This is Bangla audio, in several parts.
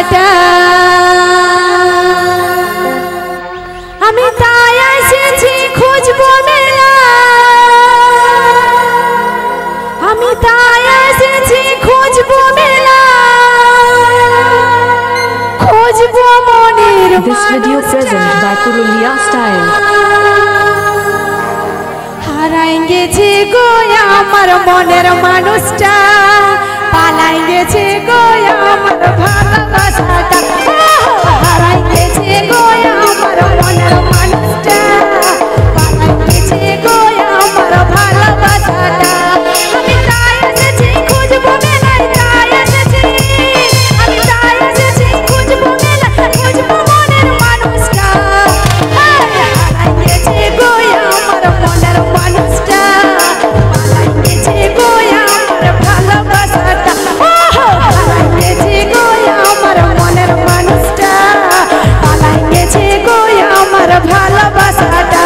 বাসাটা আমি তাই এসেছি খুঁজবো মেলা আমি তাই এসেছি খুঁজবো মেলা খুঁজবো মনের This video present by Purulia Style. হারাই গেছে গো আমার মনের মানুষটা পালাই গেছে গো আমার ভালোবাসাটা হারাই গেছে গো আমার মনের মানুষটা পালাই গেছে গো আমার ভালোবাসাটা আমি তাই এসেছি খুঁজবো মেলায় তাই এসেছি আমি তাই এসেছি খুঁজবো মেলায় খুঁজবো মনের মানুষটা হারাই গেছে গো আমার মনের মানুষটা পালাই গেছে গো আমার ভালোবাসাটা হারাই গেছে গো আমার মনের মানুষটা পালাই গেছে গো আমার ভালোবাসাটা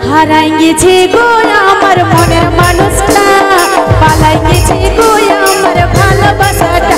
হারাই গেছে গো আমার মনের মানুষটা পালাই গেছে গো আমার ভালোবাসাটা